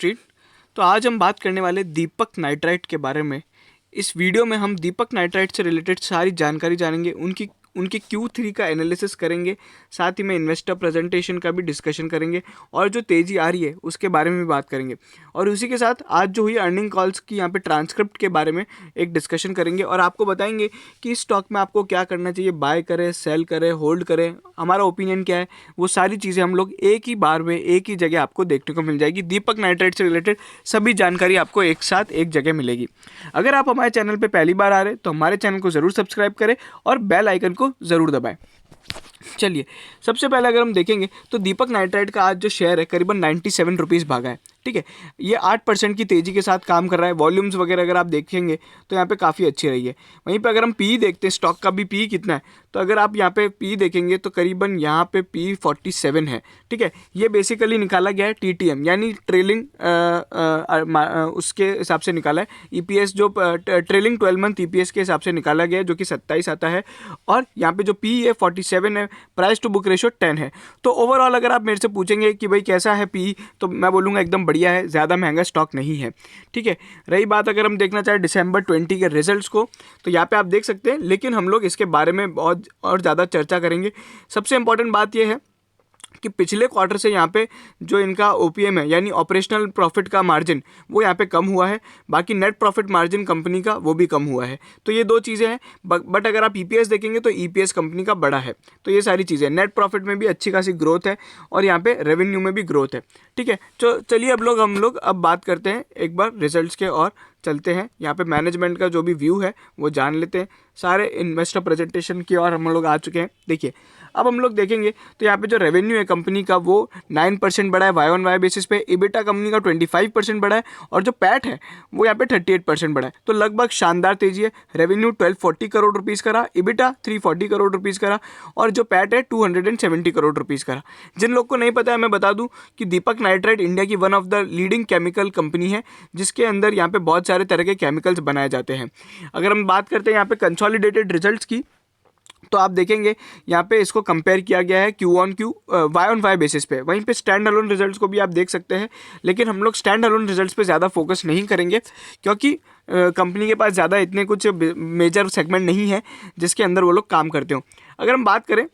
Street. तो आज हम बात करने वाले दीपक नाइट्राइट के बारे में। इस वीडियो में हम दीपक नाइट्राइट से रिलेटेड सारी जानकारी जानेंगे, उनकी Q3 का एनालिसिस करेंगे, साथ ही में इन्वेस्टर प्रेजेंटेशन का भी डिस्कशन करेंगे और जो तेज़ी आ रही है उसके बारे में भी बात करेंगे। और उसी के साथ आज जो हुई अर्निंग कॉल्स की यहाँ पे ट्रांसक्रिप्ट के बारे में एक डिस्कशन करेंगे और आपको बताएंगे कि इस स्टॉक में आपको क्या करना चाहिए, बाय करें, सेल करें, होल्ड करें, हमारा ओपिनियन क्या है। वो सारी चीज़ें हम लोग एक ही बार में एक ही जगह आपको देखने को मिल जाएगी। दीपक नाइट्राइट से रिलेटेड सभी जानकारी आपको एक साथ एक जगह मिलेगी। अगर आप हमारे चैनल पर पहली बार आ रहे हैं तो हमारे चैनल को ज़रूर सब्सक्राइब करें और बेल आइकन को ज़रूर दबाएं। चलिए, सबसे पहले अगर हम देखेंगे तो दीपक नाइट्राइट का आज जो शेयर है करीबन 97 रुपीज़ भागा है। ठीक है, ये 8% की तेज़ी के साथ काम कर रहा है। वॉल्यूम्स वगैरह अगर आप देखेंगे तो यहाँ पे काफ़ी अच्छी रही है। वहीं पे अगर हम पी देखते हैं, स्टॉक का भी पी कितना है, तो अगर आप यहाँ पे पी देखेंगे तो करीबन यहाँ पे पी 47 है। ठीक है, ये बेसिकली निकाला गया है TTM यानी ट्रेलिंग उसके हिसाब से निकाला है। EPS जो ट्रेलिंग 12 मंथ EPS के हिसाब से निकाला गया है, जो कि 27 आता है। और यहाँ पे जो पी है 47 है, प्राइस टू बुक रेशियो 10 है। तो ओवरऑल अगर आप मेरे से पूछेंगे कि भाई कैसा है पी, तो मैं बोलूँगा एकदम बढ़िया है, ज़्यादा महंगा स्टॉक नहीं है। ठीक है, रही बात अगर हम देखना चाहें दिसंबर 20 के रिजल्ट्स को, तो यहाँ पे आप देख सकते हैं, लेकिन हम लोग इसके बारे में बहुत और ज़्यादा चर्चा करेंगे। सबसे इंपॉर्टेंट बात यह है कि पिछले क्वार्टर से यहाँ पे जो इनका OPM है यानी ऑपरेशनल प्रॉफिट का मार्जिन, वो यहाँ पे कम हुआ है। बाकी नेट प्रॉफिट मार्जिन कंपनी का वो भी कम हुआ है। तो ये दो चीज़ें हैं। बट अगर आप EPS देखेंगे तो EPS कंपनी का बड़ा है। तो ये सारी चीज़ें, नेट प्रॉफिट में भी अच्छी खासी ग्रोथ है और यहाँ पे रेवेन्यू में भी ग्रोथ है। ठीक है, तो चलिए हम लोग अब बात करते हैं एक बार रिजल्ट्स के और चलते हैं। यहाँ पे मैनेजमेंट का जो भी व्यू है वो जान लेते हैं। सारे इन्वेस्टर प्रेजेंटेशन की और हम लोग आ चुके हैं। देखिए, अब हम लोग देखेंगे तो यहाँ पे जो रेवेन्यू है कंपनी का वो 9% बढ़ा है Y-on-Y बेसिस पे। EBITDA कंपनी का 25% बढ़ा है और जो पैट है वो यहाँ पे 38% बढ़ा है। तो लगभग शानदार तेजी है। रेवेन्यू 1240 करोड़ रुपीज़ करा, EBITDA 340 करोड़ रुपीज़ करा और जो पैट है 270 करोड़ रुपीज़ करा। जिन लोग को नहीं पता है मैं बता दूँ कि दीपक नाइट्राइट इंडिया की one of the leading chemical company है, जिसके अंदर यहाँ पे बहुत सारे तरह के केमिकल्स बनाए जाते हैं। अगर हम बात करते हैं यहाँ पे कंसोलिडेटेड रिजल्ट्स की, तो आप देखेंगे यहाँ पे इसको कंपेयर किया गया है Y-on-Y बेसिस पे। वहीं पे स्टैंड अलोन रिजल्ट्स को भी आप देख सकते हैं, लेकिन हम लोग स्टैंड अलोन रिजल्ट्स पे ज़्यादा फोकस नहीं करेंगे क्योंकि कंपनी के पास ज़्यादा इतने कुछ मेजर सेगमेंट नहीं है जिसके अंदर वो लोग काम करते हो। अगर हम बात करें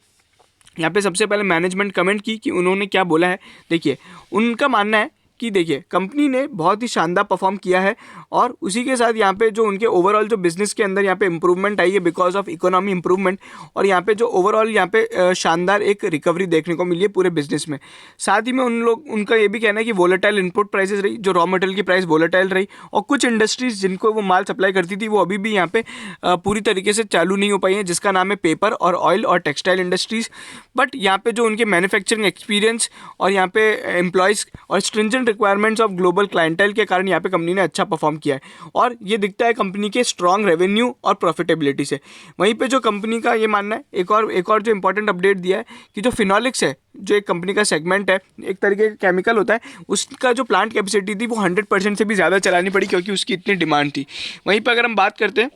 यहाँ पे सबसे पहले मैनेजमेंट कमेंट की कि उन्होंने क्या बोला है। देखिए, उनका मानना है कि देखिए कंपनी ने बहुत ही शानदार परफॉर्म किया है और उसी के साथ यहाँ पे जो उनके ओवरऑल जो बिज़नेस के अंदर यहाँ पे इम्प्रूवमेंट आई है बिकॉज ऑफ इकोनॉमी इम्प्रूवमेंट, और यहाँ पे जो ओवरऑल यहाँ पे शानदार एक रिकवरी देखने को मिली है पूरे बिजनेस में। साथ ही में उनका ये भी कहना है कि वोलेटाइल इनपुट प्राइसेस रही, जो रॉ मटेरियल की प्राइस वोलेटाइल रही और कुछ इंडस्ट्रीज जिनको वो माल सप्लाई करती थी वो अभी भी यहाँ पे पूरी तरीके से चालू नहीं हो पाई है, जिसका नाम है पेपर और ऑयल और टेक्सटाइल इंडस्ट्रीज़। बट यहाँ पे जो उनके मैन्युफैक्चरिंग एक्सपीरियंस और यहाँ पे एम्प्लॉयज़ और stringent requirements of global clientele के कारण यहाँ पे कंपनी ने अच्छा परफॉर्म किया है और ये दिखता है कंपनी के स्ट्रॉन्ग रेवेन्यू और प्रॉफिटेबिलिटी से। वहीं पे जो कंपनी का ये मानना है, एक और जो इंपॉर्टेंट अपडेट दिया है कि जो फिनॉलिक्स है, जो एक कंपनी का सेगमेंट है, एक तरीके का केमिकल होता है, उसका जो प्लांट कैपेसिटी थी वो 100% से भी ज़्यादा चलानी पड़ी क्योंकि उसकी इतनी डिमांड थी। वहीं पर अगर हम बात करते हैं,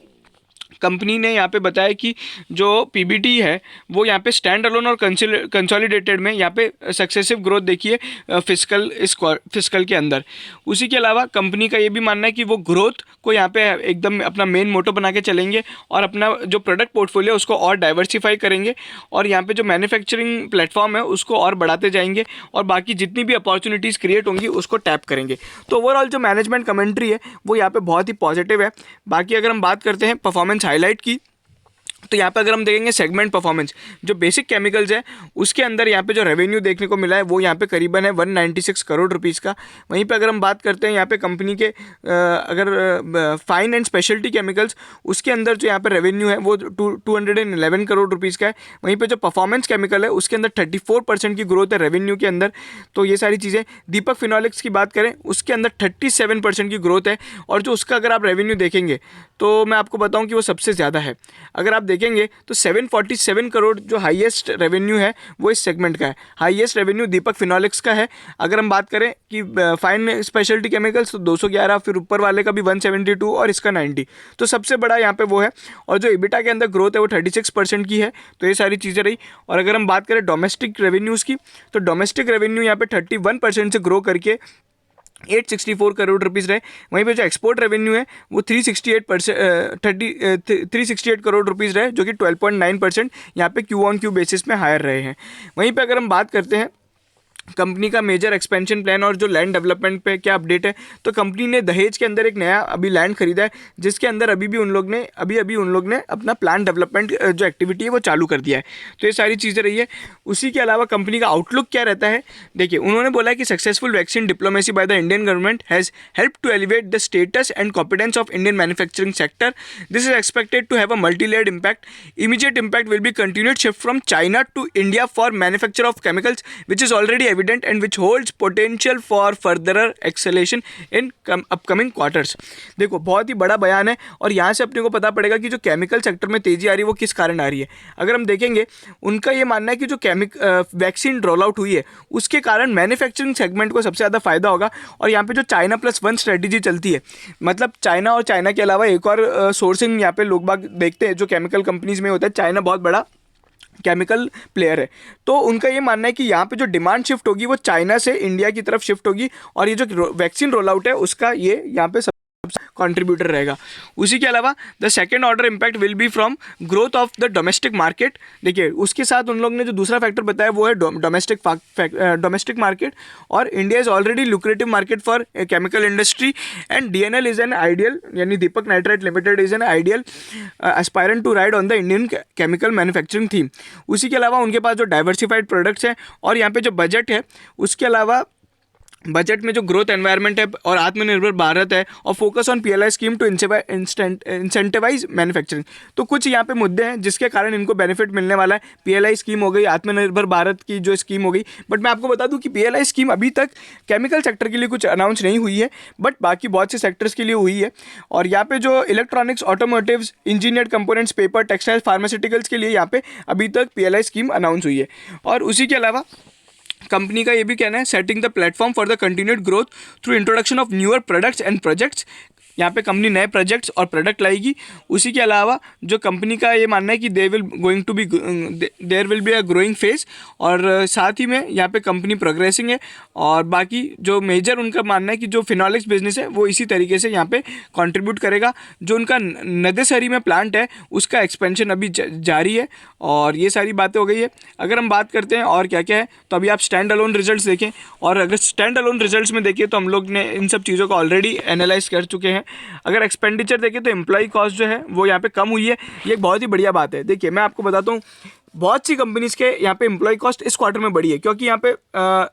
कंपनी ने यहाँ पे बताया कि जो PBT है वो यहाँ पे स्टैंड अलोन और कंसोलिडेटेड में यहाँ पे सक्सेसिव ग्रोथ देखिए फिस्कल के अंदर। उसी के अलावा कंपनी का ये भी मानना है कि वो ग्रोथ को यहाँ पे एकदम अपना मेन मोटो बना के चलेंगे और अपना जो प्रोडक्ट पोर्टफोलियो उसको और डाइवर्सिफाई करेंगे और यहाँ पे जो मैन्युफैक्चरिंग प्लेटफॉर्म है उसको और बढ़ाते जाएंगे और बाकी जितनी भी अपॉर्चुनिटीज़ क्रिएट होंगी उसको टैप करेंगे। तो ओवरऑल जो मैनेजमेंट कमेंट्री है वो यहाँ पे बहुत ही पॉजिटिव है। बाकी अगर हम बात करते हैं परफॉर्मेंस हाईलाइट की, तो यहाँ पे अगर हम देखेंगे सेगमेंट परफॉर्मेंस, जो बेसिक केमिकल्स है उसके अंदर यहाँ पे जो रेवेन्यू देखने को मिला है वो यहाँ पे करीबन है 196 करोड़ रुपीज़ का। वहीं पे अगर हम बात करते हैं यहाँ पे कंपनी के अगर फाइन एंड स्पेशलिटी केमिकल्स, उसके अंदर जो यहाँ पे रेवेन्यू है वो 211 करोड़ रुपीज़ का है। वहीं पे जो परफॉर्मेंस केमिकल है उसके अंदर 34% की ग्रोथ है रेवेन्यू के अंदर। तो ये सारी चीज़ें। दीपक फिनोलिक्स की बात करें उसके अंदर 37% की ग्रोथ है और जो उसका अगर आप रेवेन्यू देखेंगे तो मैं आपको बताऊँ कि वो सबसे ज़्यादा है। अगर आप देखेंगे तो 747 करोड़ जो हाईएस्ट रेवेन्यू है वो इस सेगमेंट का है। हाईएस्ट रेवेन्यू दीपक फिनोलिक्स का है। अगर हम बात करें कि फाइन स्पेशलिटी केमिकल्स तो 211, फिर ऊपर वाले का भी 172 और इसका 90, तो सबसे बड़ा यहाँ पे वो है। और जो EBITDA के अंदर ग्रोथ है वो 36% की है। तो ये सारी चीज़ें रही। और अगर हम बात करें डोमेस्टिक रेवेन्यूज़ की, तो डोमेस्टिक रेवेन्यू यहाँ पे 31% से ग्रो करके 864 करोड़ रुपीज़ रहे। वहीं पे जो एक्सपोर्ट रेवेन्यू है वो 368 करोड़ रुपीज़ रहे, जो कि 12.9% यहाँ पे क्यू ऑन क्यू बेसिस में हायर रहे हैं। वहीं पे अगर हम बात करते हैं कंपनी का मेजर एक्सपेंशन प्लान और जो लैंड डेवलपमेंट पे क्या अपडेट है, तो कंपनी ने दहेज के अंदर एक नया अभी लैंड खरीदा है, जिसके अंदर अभी उन लोग ने अपना प्लान डेवलपमेंट जो एक्टिविटी है वो चालू कर दिया है। तो ये सारी चीज़ें रही है। उसी के अलावा कंपनी का आउटलुक क्या रहता है, देखिए उन्होंने बोला है कि successful vaccine diplomacy by the Indian government has help to elevate the status and competence of Indian manufacturing sector. This is expected to have a multi layered impact. Immediate impact will be continued shift from China to India for manufacture of chemicals which is already evident and which holds potential for further acceleration in upcoming quarters। देखो बहुत ही बड़ा बयान है और यहाँ से अपने को पता पड़ेगा कि जो केमिकल सेक्टर में तेजी आ रही है वो किस कारण आ रही है। अगर हम देखेंगे उनका ये मानना है कि जो वैक्सीन रोल आउट हुई है उसके कारण मैन्युफैक्चरिंग सेगमेंट को सबसे ज़्यादा फायदा होगा। और यहाँ पे जो चाइना प्लस वन स्ट्रेटेजी चलती है, मतलब चाइना और चाइना के अलावा एक और सोर्सिंग यहाँ पे लोग बाग देखते हैं जो केमिकल कंपनीज में होता है। चाइना बहुत बड़ा केमिकल प्लेयर है, तो उनका ये मानना है कि यहाँ पे जो डिमांड शिफ्ट होगी वो चाइना से इंडिया की तरफ शिफ्ट होगी और ये जो वैक्सीन रोल आउट है उसका ये यहाँ पे कंट्रीब्यूटर रहेगा। उसी के अलावा the second order impact will B from growth of the domestic market. देखिए उसके साथ उन लोग ने जो दूसरा फैक्टर बताया वो है डोमेस्टिक मार्केट, और India is already lucrative market for chemical industry and DNL is an ideal, यानी Deepak nitrite limited is an ideal aspirant to ride on the Indian chemical manufacturing theme. उसी के अलावा उनके पास जो डाइवर्सिफाइड प्रोडक्ट्स हैं और यहाँ पे जो बजट है, उसके अलावा बजट में जो ग्रोथ एनवायरनमेंट है और आत्मनिर्भर भारत है और focus on PLI scheme to incentivise manufacturing. तो कुछ यहाँ पे मुद्दे हैं जिसके कारण इनको बेनिफिट मिलने वाला है। PLI स्कीम हो गई, आत्मनिर्भर भारत की जो स्कीम हो गई। बट मैं आपको बता दूं कि PLI स्कीम अभी तक केमिकल सेक्टर के लिए कुछ अनाउंस नहीं हुई है, बट बाकी बहुत से सेक्टर्स के लिए हुई है। और यहाँ पे जो electronics, automotives, engineered components, paper, textile, pharmaceuticals के लिए यहाँ पे अभी तक PLI स्कीम अनाउंस हुई है। और उसी के अलावा कंपनी का ये भी कहना है setting the platform for the continued growth through introduction of newer products and projects. यहाँ पे कंपनी नए प्रोजेक्ट्स और प्रोडक्ट लाएगी। उसी के अलावा जो कंपनी का ये मानना है कि there will be a growing phase, और साथ ही में यहाँ पे कंपनी प्रोग्रेसिंग है। और बाकी जो मेजर उनका मानना है कि जो फिनॉलिक्स बिजनेस है वो इसी तरीके से यहाँ पे कंट्रीब्यूट करेगा। जो उनका नदेसरी में प्लांट है उसका एक्सपेंशन अभी जारी है। और ये सारी बातें हो गई है। अगर हम बात करते हैं और क्या क्या है, तो अभी आप स्टैंड अलोन रिजल्ट्स देखें, और अगर स्टैंड अलोन रिजल्ट्स में देखिए तो हम लोग ने इन सब चीज़ों को ऑलरेडी एनालाइज कर चुके हैं। अगर एक्सपेंडिचर देखें तो एम्प्लॉय कॉस्ट जो है वो यहाँ पे कम हुई है, ये एक बहुत ही बढ़िया बात है। देखिए मैं आपको बताता हूँ, बहुत सी कंपनीज के यहाँ पे एम्प्लॉय कॉस्ट इस क्वार्टर में बढ़ी है, क्योंकि यहाँ पे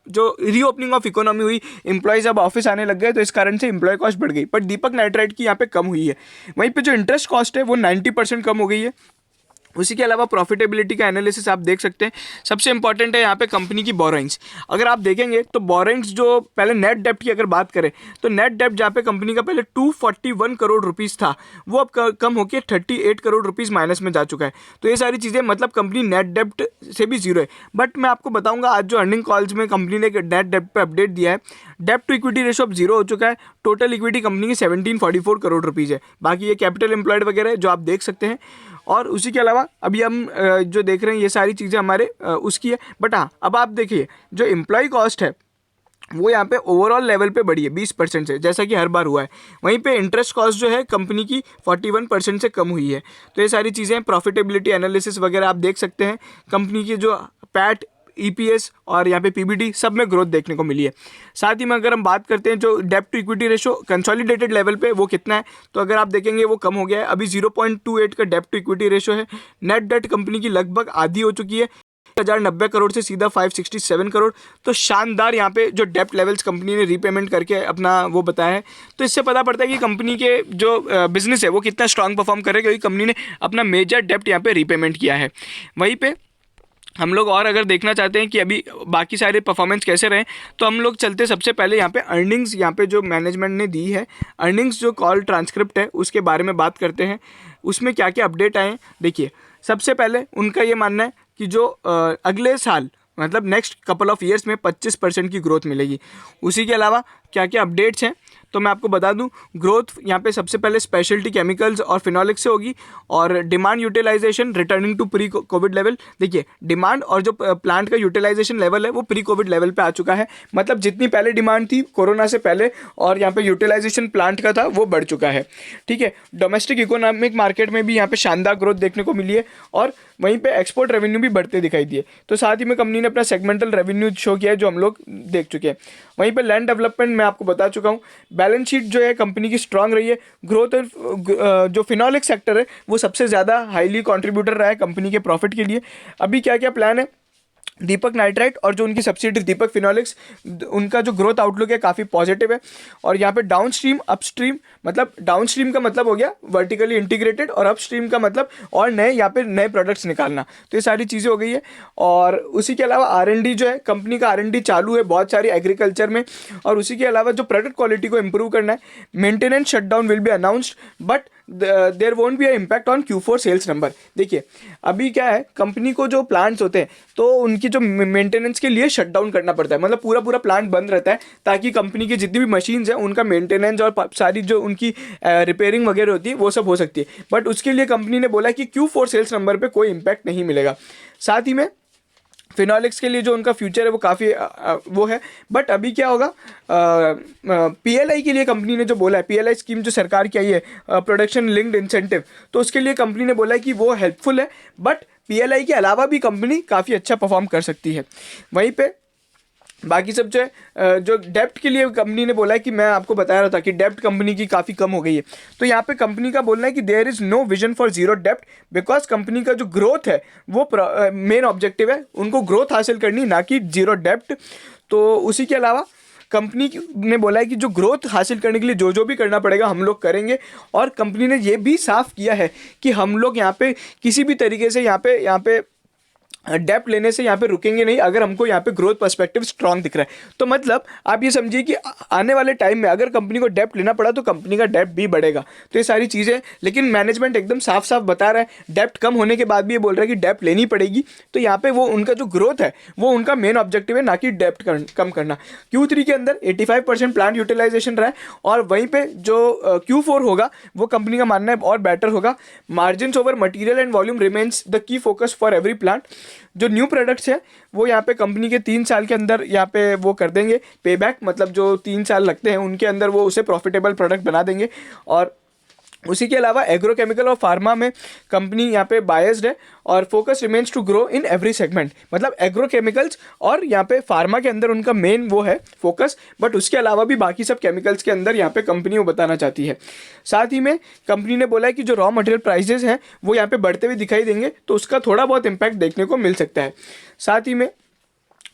जो रीओपनिंग ऑफ इकोनॉमी हुई, एम्प्लॉयज़ अब ऑफिस आने लग गए, तो इस कारण से एम्प्लॉय कॉस्ट बढ़ गई। बट दीपक नाइट्राइट की यहाँ पे कम हुई है। वहीं पे जो इंटरेस्ट कॉस्ट है वो 90% कम हो गई है। उसी के अलावा प्रॉफिटेबिलिटी का एनालिसिस आप देख सकते हैं। सबसे इंपॉर्टेंट है यहाँ पे कंपनी की बोरोइंग्स। अगर आप देखेंगे तो बोरोइंग्स जो पहले नेट डेप्ट की अगर बात करें तो नेट डेप्ट जहाँ पे कंपनी का पहले 241 करोड़ रुपीज़ था वो अब कम होकर 38 करोड़ रुपीज़ माइनस में जा चुका है। तो ये सारी चीज़ें, मतलब कंपनी नेट डेप्ट से भी जीरो है। बट मैं आपको बताऊँगा आज जो अर्निंग कॉल्स में कंपनी ने नेट डेप्ट पर अपडेट दिया है, डेप्ट टू इक्विटी रेशो अब जीरो हो चुका है। टोटल इक्विटी कंपनी की 1744 करोड़ रुपीज़ है। बाकी ये कैपिटल एम्प्लॉयड वगैरह जो आप देख सकते हैं। और उसी के अलावा अभी हम जो देख रहे हैं ये सारी चीज़ें हमारे उसकी है। बट हाँ, अब आप देखिए जो एम्प्लॉय कॉस्ट है वो यहाँ पे ओवरऑल लेवल पे बढ़ी है 20% से, जैसा कि हर बार हुआ है। वहीं पे इंटरेस्ट कॉस्ट जो है कंपनी की 41% से कम हुई है। तो ये सारी चीज़ें, प्रॉफिटेबिलिटी एनालिसिस वगैरह आप देख सकते हैं। कंपनी की जो पैट, EPS और यहाँ पे PBT सब में ग्रोथ देखने को मिली है। साथ ही में अगर हम बात करते हैं जो डेप्ट to equity ratio consolidated level पे वो कितना है, तो अगर आप देखेंगे वो कम हो गया है। अभी 0.28 का डेप्ट टू इक्विटी रेशो है। नेट डेट कंपनी की लगभग आधी हो चुकी है, 1090 करोड़ से सीधा 567 करोड़। तो शानदार यहाँ पे जो डेप्ट लेवल्स कंपनी ने रीपेमेंट करके अपना वो बताया है। तो इससे पता पड़ता है कि कंपनी के जो बिजनेस है वो कितना स्ट्रांग परफॉर्म कर रहा है, क्योंकि कंपनी ने अपना मेजर डेप्ट यहाँ पे रीपेमेंट किया है। वहीं पे हम लोग और अगर देखना चाहते हैं कि अभी बाकी सारे परफॉर्मेंस कैसे रहे, तो हम लोग चलते सबसे पहले यहाँ पे अर्निंग्स, यहाँ पे जो मैनेजमेंट ने दी है अर्निंग्स जो कॉल ट्रांसक्रिप्ट है उसके बारे में बात करते हैं। उसमें क्या क्या अपडेट आए हैं देखिए। सबसे पहले उनका ये मानना है कि जो अगले साल मतलब नेक्स्ट कपल ऑफ ईयर्स में 25% की ग्रोथ मिलेगी। उसी के अलावा क्या क्या अपडेट्स हैं, तो मैं आपको बता दूं ग्रोथ यहाँ पे सबसे पहले स्पेशलिटी केमिकल्स और फिनोलिक्स से होगी, और demand utilisation returning to pre covid level. देखिए डिमांड और जो प्लांट का यूटिलाइजेशन लेवल है वो प्री कोविड लेवल पे आ चुका है, मतलब जितनी पहले डिमांड थी कोरोना से पहले और यहाँ पे यूटिलाइजेशन प्लांट का था वो बढ़ चुका है। ठीक है, डोमेस्टिक इकोनॉमिक मार्केट में भी यहाँ पे शानदार ग्रोथ देखने को मिली है, और वहीं पे एक्सपोर्ट रेवेन्यू भी बढ़ते दिखाई दिए। तो साथ ही में कंपनी ने अपना सेगमेंटल रेवेन्यू शो किया है जो हम लोग देख चुके हैं। वहीं पे लैंड डेवलपमेंट मैं आपको बता चुका हूँ। बैलेंस शीट जो है कंपनी की स्ट्रांग रही है। ग्रोथ जो फिनोलिक सेक्टर है वो सबसे ज़्यादा हाईली कंट्रीब्यूटर रहा है कंपनी के प्रॉफिट के लिए। अभी क्या क्या प्लान है, दीपक नाइट्राइट और जो उनकी सब्सिडी दीपक फिनोलिक्स, उनका जो ग्रोथ आउटलुक है काफ़ी पॉजिटिव है। और यहाँ पे डाउन स्ट्रीम अपस्ट्रीम, मतलब डाउन स्ट्रीम का मतलब हो गया वर्टिकली इंटीग्रेटेड, और अपस्ट्रीम का मतलब और नए यहाँ पे नए प्रोडक्ट्स निकालना। तो ये सारी चीज़ें हो गई है। और उसी के अलावा R&D जो है कंपनी का R&D चालू है बहुत सारी एग्रीकल्चर में, और उसी के अलावा जो प्रोडक्ट क्वालिटी को इंप्रूव करना है। Maintenance shutdown will be announced but there won't be a impact on Q4 sales number. देखिए अभी क्या है, कंपनी को जो प्लांट्स होते हैं तो उनकी जो मेंटेनेंस के लिए शटडाउन करना पड़ता है, मतलब पूरा पूरा प्लांट बंद रहता है ताकि कंपनी की जितनी भी मशीन्स हैं उनका मेंटेनेंस और सारी जो उनकी रिपेयरिंग वगैरह होती है वो सब हो सकती है। बट उसके लिए कंपनी ने बोला कि Q4 सेल्स नंबर पे कोई इम्पैक्ट नहीं मिलेगा। साथ ही में फिनोलिक्स के लिए जो उनका फ्यूचर है वो काफ़ी वो है। बट अभी क्या होगा, PLI के लिए कंपनी ने जो बोला है, PLI स्कीम जो सरकार की आई है, प्रोडक्शन लिंक्ड इंसेंटिव, तो उसके लिए कंपनी ने बोला है कि वो हेल्पफुल है, बट PLI के अलावा भी कंपनी काफ़ी अच्छा परफॉर्म कर सकती है। वहीं पे बाकी सब जो है, जो डेप्ट के लिए कंपनी ने बोला है कि मैं आपको बता रहा था कि डेप्ट कंपनी की काफ़ी कम हो गई है। तो यहाँ पे कंपनी का बोलना है कि there is no vision for zero डेप्ट, बिकॉज कंपनी का जो ग्रोथ है वो मेन ऑब्जेक्टिव है, उनको ग्रोथ हासिल करनी ना कि जीरो डेप्ट। तो उसी के अलावा कंपनी ने बोला है कि जो ग्रोथ हासिल करने के लिए जो जो भी करना पड़ेगा हम लोग करेंगे, और कंपनी ने ये भी साफ किया है कि हम लोग यहाँ पे किसी भी तरीके से यहाँ पे डेप्ट लेने से यहाँ पे रुकेंगे नहीं अगर हमको यहाँ पे ग्रोथ पर्सपेक्टिव स्ट्रांग दिख रहा है। तो मतलब आप ये समझिए कि आने वाले टाइम में अगर कंपनी को डेप्ट लेना पड़ा तो कंपनी का डेप्ट भी बढ़ेगा। तो ये सारी चीज़ें, लेकिन मैनेजमेंट एकदम साफ साफ बता रहा है, डेप्ट कम होने के बाद भी ये बोल रहा है कि डेप्ट लेनी पड़ेगी। तो यहाँ पे वो उनका जो ग्रोथ है वो उनका मेन ऑब्जेक्टिव है, ना कि डेप्ट कम करना। Q3 के अंदर 85% प्लांट यूटिलाइजेशन रहा है, और वहीं पे जो Q4 होगा वो कंपनी का मानना है और बेटर होगा। Margin over material and volume remains the key focus for every plant. जो न्यू प्रोडक्ट्स है वो यहाँ पे कंपनी के 3 साल के अंदर यहाँ पे वो कर देंगे पे बैक, मतलब जो 3 साल लगते हैं उनके अंदर वो उसे प्रॉफिटेबल प्रोडक्ट बना देंगे। और उसी के अलावा एग्रोकेमिकल और फार्मा में कंपनी यहाँ पे बायस्ड है, और focus remains to grow in every segment, मतलब एग्रोकेमिकल्स और यहाँ पे फार्मा के अंदर उनका मेन वो है फोकस, बट उसके अलावा भी बाकी सब केमिकल्स के अंदर यहाँ पे कंपनी वो बताना चाहती है। साथ ही में कंपनी ने बोला है कि जो रॉ मटेरियल प्राइजेस हैं वो यहाँ पे बढ़ते हुए दिखाई देंगे, तो उसका थोड़ा बहुत इम्पैक्ट देखने को मिल सकता है। साथ ही में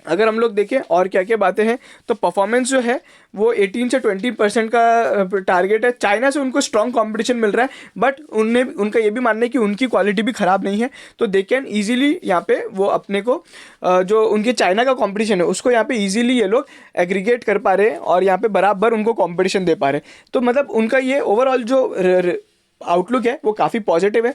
अगर हम लोग देखें और क्या क्या बातें हैं, तो परफॉर्मेंस जो है वो 18 से 20% का टारगेट है। चाइना से उनको स्ट्रॉन्ग कंपटीशन मिल रहा है, बट उनका ये भी मानना है कि उनकी क्वालिटी भी ख़राब नहीं है, तो दे कैन ईजिली यहाँ पे वो अपने को जो उनके चाइना का कंपटीशन है उसको यहाँ पे ईजिली ये लोग एग्रीगेट कर पा रहे हैं, और यहाँ पे बराबर उनको कंपटीशन दे पा रहे हैं। तो मतलब उनका ये ओवरऑल जो आउटलुक है वो काफ़ी पॉजिटिव है।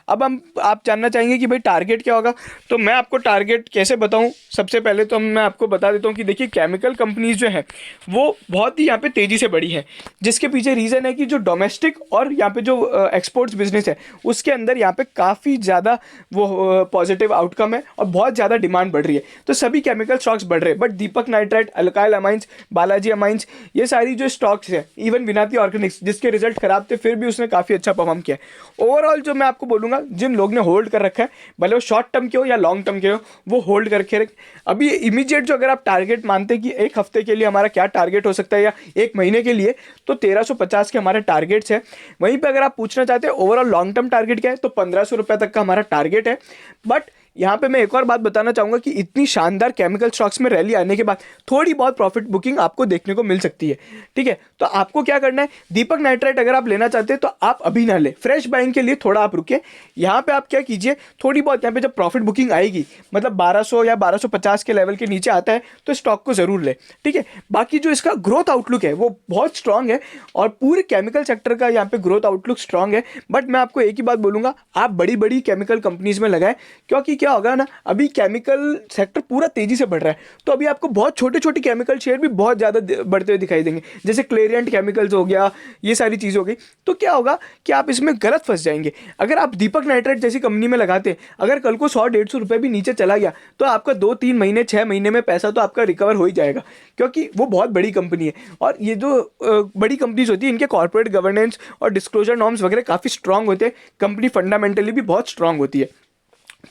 अब आप जानना चाहेंगे कि भाई टारगेट क्या होगा, तो मैं आपको टारगेट कैसे बताऊं। सबसे पहले तो मैं आपको बता देता हूं कि देखिए केमिकल कंपनीज जो है वो बहुत ही यहाँ पे तेज़ी से बढ़ी है, जिसके पीछे रीज़न है कि जो डोमेस्टिक और यहाँ पे जो एक्सपोर्ट्स बिजनेस है उसके अंदर यहाँ पे काफ़ी ज़्यादा वो पॉजिटिव आउटकम है और बहुत ज़्यादा डिमांड बढ़ रही है। तो सभी केमिकल स्टॉक्स बढ़ रहे हैं, but Deepak nitrite, alkyl amines, Balaji amines, ये सारी जो स्टॉक्स है, इवन विनाती ऑर्गेनिक्स जिसके रिजल्ट खराब थे फिर भी उसने काफ़ी अच्छा परफॉर्म किया। ओवरऑल जो मैं आपको बोलूंगा, जिन लोग ने होल्ड कर रखा है, भले वो शॉर्ट टर्म के हो या लॉन्ग टर्म के हो, वो होल्ड करके रख। अभी इमीडिएट जो अगर आप टारगेट मानते हैं कि एक हफ्ते के लिए हमारा क्या टारगेट हो सकता है या एक महीने के लिए, तो 1350 के हमारे टारगेट्स हैं। वहीं पे अगर आप पूछना चाहते हैं ओवरऑल लॉन्ग टर्म टारगेट क्या है, तो 1500 रुपये तक का हमारा टारगेट है। बट यहाँ पे मैं एक और बात बताना चाहूँगा कि इतनी शानदार केमिकल स्टॉक्स में रैली आने के बाद थोड़ी बहुत प्रॉफिट बुकिंग आपको देखने को मिल सकती है। ठीक है, तो आपको क्या करना है, दीपक नाइट्राइट अगर आप लेना चाहते हैं तो आप अभी ना ले, फ्रेश बाइंग के लिए थोड़ा आप रुके। यहाँ पे आप क्या कीजिए, थोड़ी बहुत यहाँ पे जब प्रॉफिट बुकिंग आएगी, मतलब 1200 या 1250 के लेवल के नीचे आता है तो स्टॉक को ज़रूर ले। ठीक है, बाकी जो इसका ग्रोथ आउटलुक है वो बहुत स्ट्रांग है, और पूरे केमिकल सेक्टर का यहाँ पे ग्रोथ आउटलुक स्ट्रांग है। बट मैं आपको एक ही बात बोलूँगा, आप बड़ी बड़ी केमिकल कंपनीज में लगाएं, क्योंकि क्या होगा ना, अभी केमिकल सेक्टर पूरा तेजी से बढ़ रहा है, तो अभी आपको बहुत छोटे छोटे केमिकल शेयर भी बहुत ज़्यादा बढ़ते हुए दिखाई देंगे, जैसे क्लेरियंट केमिकल्स हो गया, ये सारी चीज़ हो गई। तो क्या होगा कि आप इसमें गलत फंस जाएंगे। अगर आप दीपक नाइट्रेट जैसी कंपनी में लगाते हैं, अगर कल को 100-150 रुपये भी नीचे चला गया तो आपका 2-3 महीने 6 महीने में पैसा तो आपका रिकवर हो ही जाएगा, क्योंकि वो बहुत बड़ी कंपनी है। और ये जो बड़ी कंपनीज होती है, इनके कॉर्पोरेट गवर्नेंस और डिस्क्लोजर नॉर्म्स वगैरह काफ़ी स्ट्रांग होते हैं, कंपनी फंडामेंटली भी बहुत स्ट्रांग होती है।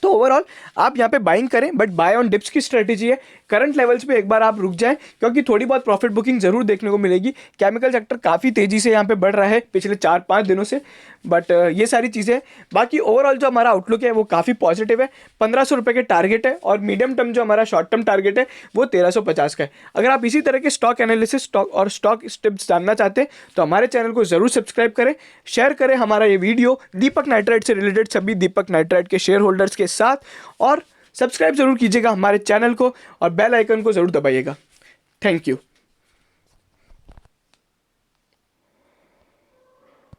तो ओवरऑल आप यहाँ पे बाइंग करें, बट बाय ऑन डिप्स की स्ट्रेटेजी है। करंट लेवल्स पे एक बार आप रुक जाएं, क्योंकि थोड़ी बहुत प्रॉफिट बुकिंग जरूर देखने को मिलेगी। केमिकल सेक्टर काफ़ी तेज़ी से यहाँ पे बढ़ रहा है पिछले 4-5 दिनों से, बट ये सारी चीज़ें। बाकी ओवरऑल जो हमारा आउटलुक है वो काफ़ी पॉजिटिव है। 1500 रुपये के टारगेट है, और मीडियम टर्म जो हमारा शॉर्ट टर्म टारगेट है वो 1350 का है। अगर आप इसी तरह के स्टॉक एनालिसिस स्टॉक और स्टॉक टिप्स जानना चाहते हैं तो हमारे चैनल को ज़रूर सब्सक्राइब करें, शेयर करें हमारा ये वीडियो दीपक नाइट्राइट से रिलेटेड सभी दीपक नाइट्राइट के शेयर होल्डर्स के साथ, और सब्सक्राइब जरूर कीजिएगा हमारे चैनल को और बेल आइकन को ज़रूर दबाइएगा। Thank you.